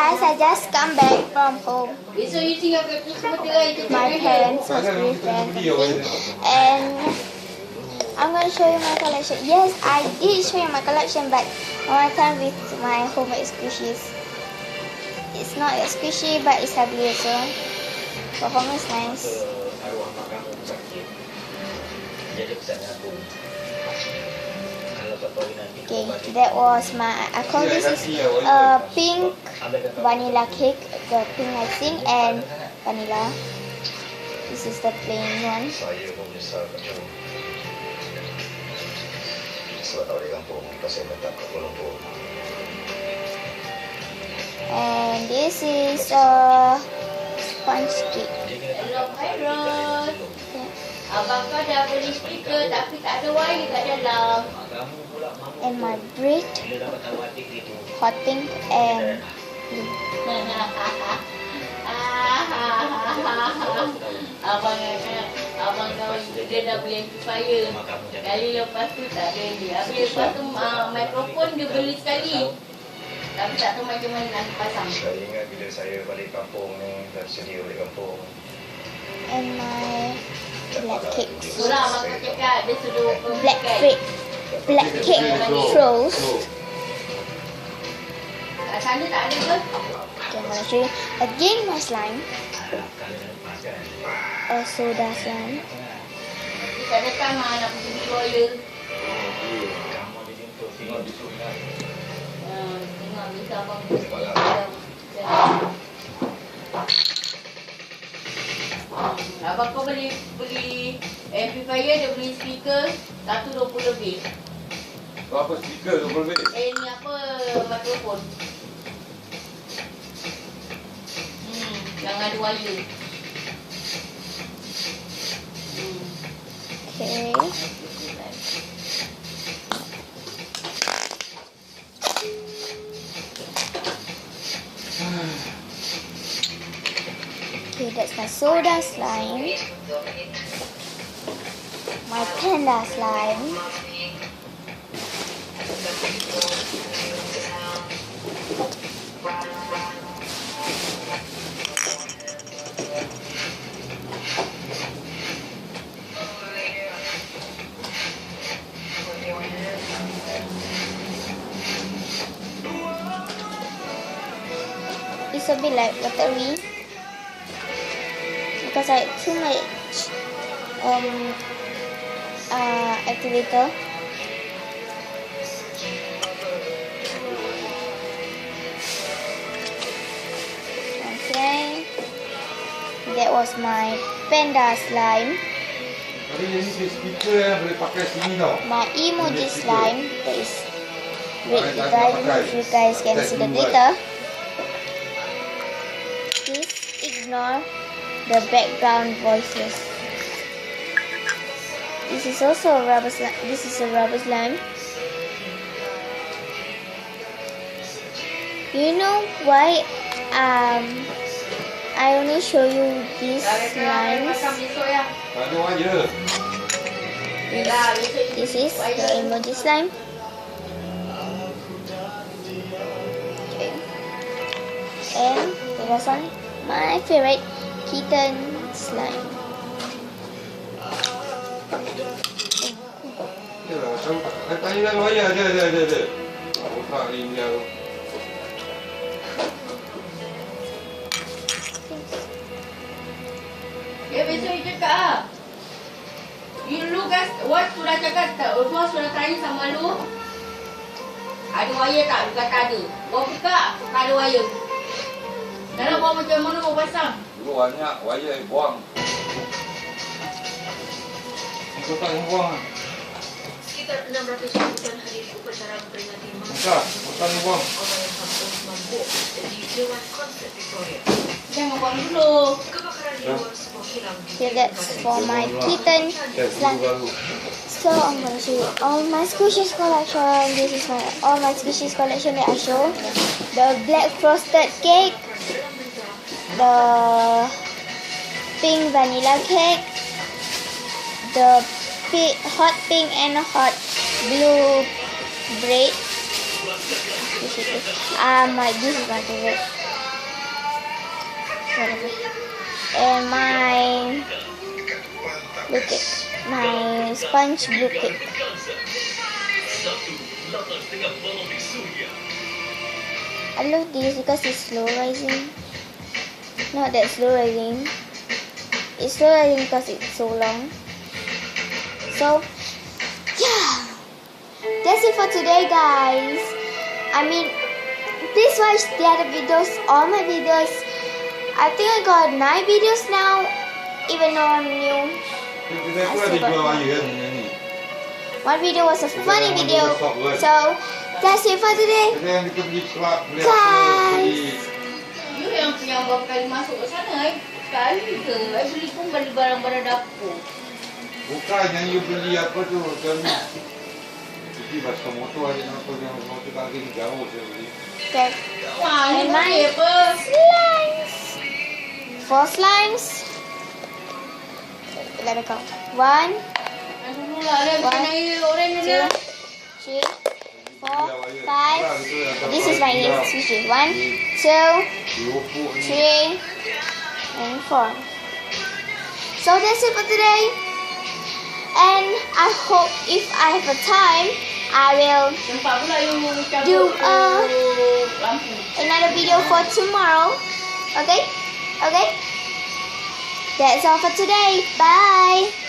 guys, I just come back from home. My parents was with them and I'm going to show you my collection. Yes, I did show you my collection, but one time with my homemade squishies. It's not a squishy, but it's heavy also. Performance nice. Okay, that was my, I call this is pink vanilla cake, the pink icing and vanilla. This is the plain one. And this is sponge cake. Abang kau dah beli speaker tapi tak ada wire kat dalam. And my bread, hot pink and blue. Abang kau dia dah beli amplifier. Kali lepas tu tak ada dia. Habis lepas tu mikrofon dia beli sekali. Tapi tak tahu macam mana nak pasang. Saya ingat bila saya balik kampung ni, dah sedia balik kampung. And my black cakes. Itulah abang kau cakap dia suruh Black cake rolls. Kat sana tak ada ke? Okay, I'm gonna show you again my slime. A soda slime. Tak datang nak pergi beli wire. Tengok bisa abang abang kau beli amplifier, dia beli speaker 120 lebih. Berapa speaker 20 lebih? Ni apa, mikrofon. Yang ada wire. Okay. Okay, that's my soda slime. My panda slime. It's a bit like watery because I had too much activator. Okay, that was my panda slime. My emoji slime, that is red glitter. I don't know if you guys can see the glitter. Please ignore the background voices. This is also a rubber slime. This is a rubber slime. You know why I only show you these slimes? This is the emoji slime. Okay. And the last one, my favorite, kitten slime. Ya besok you cakap lu guys, Wat sudah cakap tak? Tuan sudah tanya sama lu ada wire tak? Lu kata ada. Kau buka, tak ada wire. Dalam kau macam mana kau pasang? Dulu banyak wire buang. Kau tak buang lah. Sekitar 600 ribuan hadiri upacara memperingati Buka, kau tak buang. orang yang mabuk di Dewan Konsert Victoria. Jangan buang dulu. Kebakaran di luar sebuah kilang di Okay, that's for my kitten slime. So I'm gonna show you all my Squshy's collection. This is all my Squshy's collection that I show. The black frosted cake, the pink vanilla cake, the hot pink and hot blue bread. This is my favorite. whatever. And my blue cake, my sponge blue cake. I love this because it's slow rising. Not that slow rising. It's slow rising because it's so long. So yeah, that's it for today, guys. I mean, please watch the other videos, all my videos. I think I got 9 videos now, even though I'm new. I still got 9. One video was a funny video. So that's it for today, guys. You yang bakal masuk ke sana, sekali ke? Beli pun beli barang-barang dapur. Bukan yang you beli apa tu, jadi pasal motor ada apa yang motor kaki jauh saya beli. Okay. Wah, And ini my boleh apa? slimes. 4 slimes. Let me go. 1, Dulu lah, dia bikin air oren ni dia. 2, 3, 4, 5. This is my Squshy. 1, 2, 3, and 4. So that's it for today. And I hope if I have a time, I will Nampak pula you do lampu. another video for tomorrow. Okay? Okay? That's all for today. Bye.